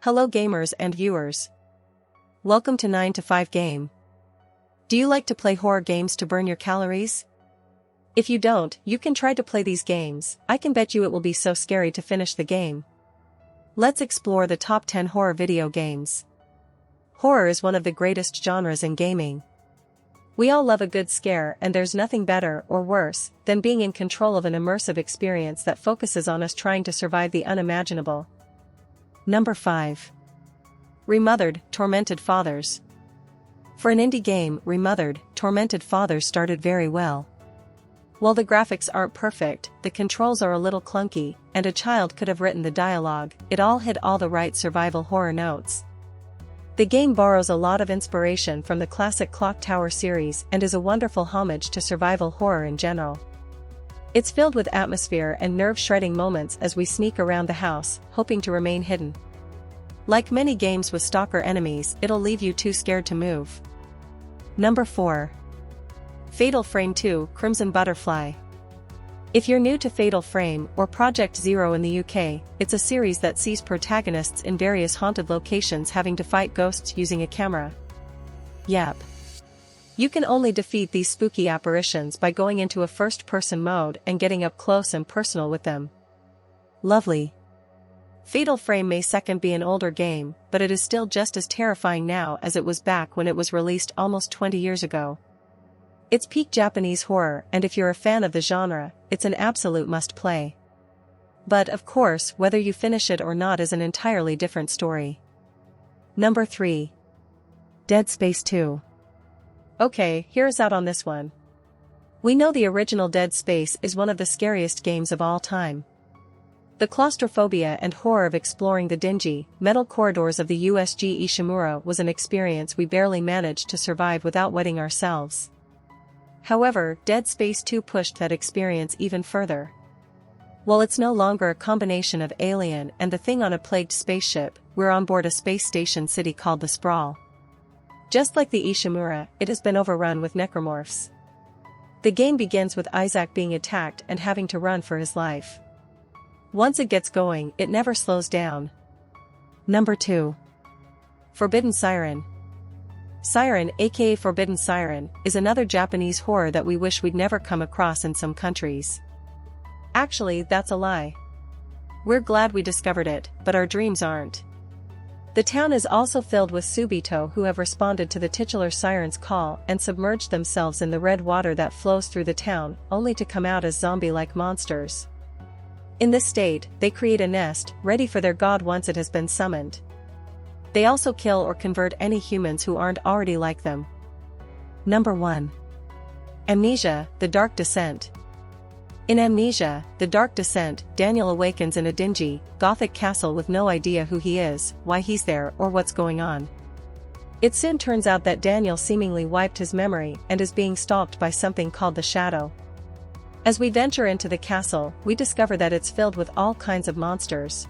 Hello gamers and viewers. Welcome to 9to5Game. Do you like to play horror games to burn your calories? If you don't, you can try to play these games. I can bet you it will be so scary to finish the game. Let's explore the top 10 horror video games. Horror is one of the greatest genres in gaming. We all love a good scare, and there's nothing better or worse than being in control of an immersive experience that focuses on us trying to survive the unimaginable. Number 5. Remothered, Tormented Fathers. For an indie game, Remothered, Tormented Fathers started very well. While the graphics aren't perfect, the controls are a little clunky, and a child could have written the dialogue, it all hit all the right survival horror notes. The game borrows a lot of inspiration from the classic Clock Tower series and is a wonderful homage to survival horror in general. It's filled with atmosphere and nerve-shredding moments as we sneak around the house, hoping to remain hidden. Like many games with stalker enemies, it'll leave you too scared to move. Number 4. Fatal Frame 2: Crimson Butterfly. If you're new to Fatal Frame or Project Zero in the UK, it's a series that sees protagonists in various haunted locations having to fight ghosts using a camera. Yep. You can only defeat these spooky apparitions by going into a first-person mode and getting up close and personal with them. Lovely. Fatal Frame may second be an older game, but it is still just as terrifying now as it was back when it was released almost 20 years ago. It's peak Japanese horror, and if you're a fan of the genre, it's an absolute must-play. But of course, whether you finish it or not is an entirely different story. Number 3. Dead Space 2. Okay, hear us out on this one. We know the original Dead Space is one of the scariest games of all time. The claustrophobia and horror of exploring the dingy, metal corridors of the USG Ishimura was an experience we barely managed to survive without wetting ourselves. However, Dead Space 2 pushed that experience even further. While it's no longer a combination of Alien and the Thing on a plagued spaceship, we're on board a space station city called the Sprawl. Just like the Ishimura, it has been overrun with necromorphs. The game begins with Isaac being attacked and having to run for his life. Once it gets going, it never slows down. Number 2. Forbidden Siren. Siren, aka Forbidden Siren, is another Japanese horror that we wish we'd never come across in some countries. Actually, that's a lie. We're glad we discovered it, but our dreams aren't. The town is also filled with Subito who have responded to the titular siren's call and submerged themselves in the red water that flows through the town, only to come out as zombie-like monsters. In this state, they create a nest, ready for their god once it has been summoned. They also kill or convert any humans who aren't already like them. Number 1. Amnesia: The Dark Descent. In Amnesia: The Dark Descent, Daniel awakens in a dingy, gothic castle with no idea who he is, why he's there, or what's going on. It soon turns out that Daniel seemingly wiped his memory and is being stalked by something called the Shadow. As we venture into the castle, we discover that it's filled with all kinds of monsters.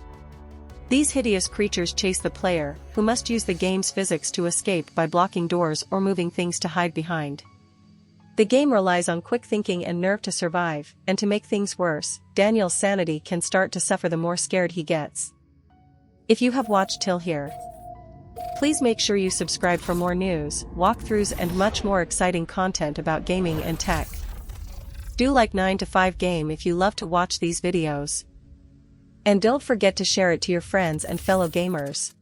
These hideous creatures chase the player, who must use the game's physics to escape by blocking doors or moving things to hide behind. The game relies on quick thinking and nerve to survive, and to make things worse, Daniel's sanity can start to suffer the more scared he gets. If you have watched till here, please make sure you subscribe for more news, walkthroughs and much more exciting content about gaming and tech. Do like 9to5Game if you love to watch these videos. And don't forget to share it to your friends and fellow gamers.